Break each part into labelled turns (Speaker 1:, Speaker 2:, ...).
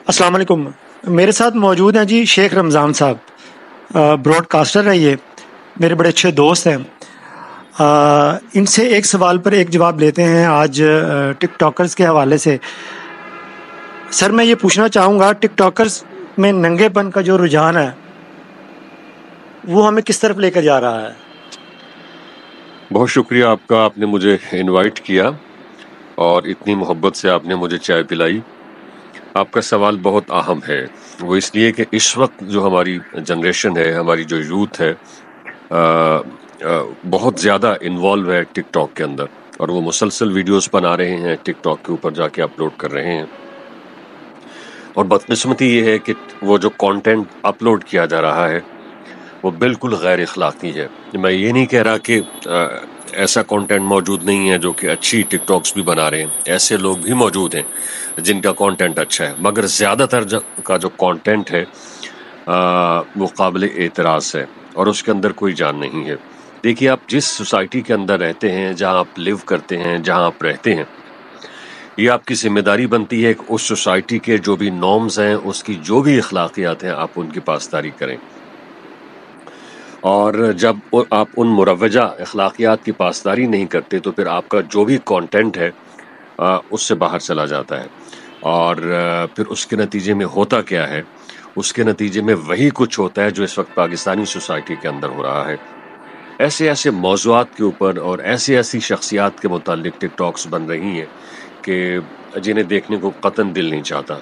Speaker 1: अस्सलाम वालेकुम। मेरे साथ मौजूद हैं जी शेख रमज़ान साहब, ब्रॉडकास्टर है ये, मेरे बड़े अच्छे दोस्त हैं। इनसे एक सवाल पर एक जवाब लेते हैं आज टिकटॉकर्स के हवाले से। सर मैं ये पूछना चाहूँगा, टिकटॉकर्स में नंगेपन का जो रुझान है वो हमें किस तरफ लेकर जा रहा है?
Speaker 2: बहुत शुक्रिया आपका, आपने मुझे इनवाइट किया और इतनी मोहब्बत से आपने मुझे चाय पिलाई। आपका सवाल बहुत अहम है, वो इसलिए कि इस वक्त जो हमारी जनरेशन है, हमारी जो यूथ है, बहुत ज़्यादा इन्वॉल्व है टिकटॉक के अंदर, और वो मुसलसल वीडियोस बना रहे हैं, टिकटॉक के ऊपर जाके अपलोड कर रहे हैं। और बदकिस्मती ये है कि वो जो कंटेंट अपलोड किया जा रहा है वो बिल्कुल गैर इखलाकी है। मैं ये नहीं कह रहा कि ऐसा कंटेंट मौजूद नहीं है जो कि अच्छी टिकटॉक्स भी बना रहे हैं, ऐसे लोग भी मौजूद हैं जिनका कंटेंट अच्छा है, मगर ज़्यादातर का जो कंटेंट है वो काबिल एतराज़ है और उसके अंदर कोई जान नहीं है। देखिए, आप जिस सोसाइटी के अंदर रहते हैं, जहाँ आप लिव करते हैं, जहाँ आप रहते हैं, ये आपकी जिम्मेदारी बनती है कि उस सोसाइटी के जो भी नॉर्म्स हैं, उसकी जो भी अखलाकियात हैं, आप उनकी पासदारी करें। और जब आप उन मुरव्वजा अखलाकियात की पासदारी नहीं करते तो फिर आपका जो भी कंटेंट है उससे बाहर चला जाता है, और फिर उसके नतीजे में होता क्या है, उसके नतीजे में वही कुछ होता है जो इस वक्त पाकिस्तानी सोसाइटी के अंदर हो रहा है। ऐसे ऐसे मौज़ूआत के ऊपर और ऐसी ऐसी शख्सियात के मुतालिक टिकटॉक्स बन रही हैं कि जिन्हें देखने को कतन दिल नहीं चाहता।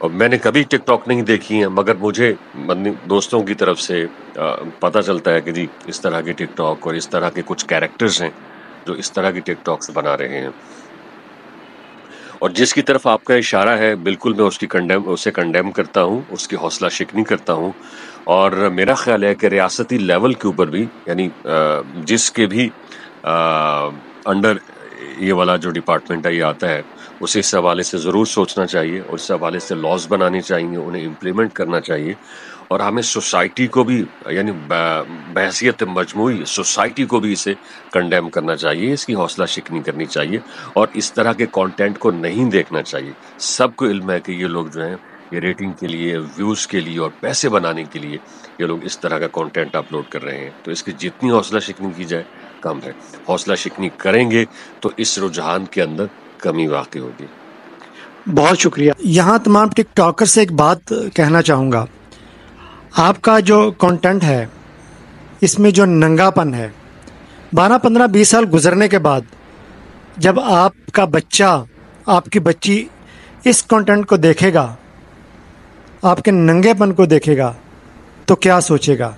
Speaker 2: और मैंने कभी टिकटॉक नहीं देखी है, मगर मुझे दोस्तों की तरफ से पता चलता है कि जी इस तरह के टिकटॉक और इस तरह के कुछ कैरेक्टर्स हैं जो इस तरह की टिकटॉक्स बना रहे हैं। और जिसकी तरफ आपका इशारा है, बिल्कुल मैं उसे कंडेम करता हूँ, उसकी हौसला शिकनी करता हूँ। और मेरा ख्याल है कि रियासती लेवल के ऊपर भी, यानी जिसके भी अंडर ये वाला जो डिपार्टमेंट है ये आता है, उसे इस हवाले से ज़रूर सोचना चाहिए और इस हवाले से लॉज बनाने चाहिए, उन्हें इम्प्लीमेंट करना चाहिए। और हमें सोसाइटी को भी, यानी बहैसियत मजमूई सोसाइटी को भी इसे कंडेम करना चाहिए, इसकी हौसला शिकनी करनी चाहिए और इस तरह के कंटेंट को नहीं देखना चाहिए। सबको इल्म है कि ये लोग जो हैं, ये रेटिंग के लिए, व्यूज़ के लिए और पैसे बनाने के लिए ये लोग इस तरह का कंटेंट अपलोड कर रहे हैं। तो इसकी जितनी हौसला शिकनी की जाए कम है। हौसला शिकनी करेंगे तो इस रुझान के अंदर कमी वाक़ई होगी।
Speaker 1: बहुत शुक्रिया। यहाँ तमाम टिकटॉकर से एक बात कहना चाहूँगा, आपका जो कंटेंट है इसमें जो नंगापन है, 12, 15, 20 साल गुजरने के बाद जब आपका बच्चा, आपकी बच्ची इस कंटेंट को देखेगा, आपके नंगेपन को देखेगा, तो क्या सोचेगा?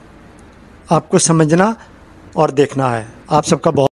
Speaker 1: आपको समझना और देखना है। आप सबका बहुत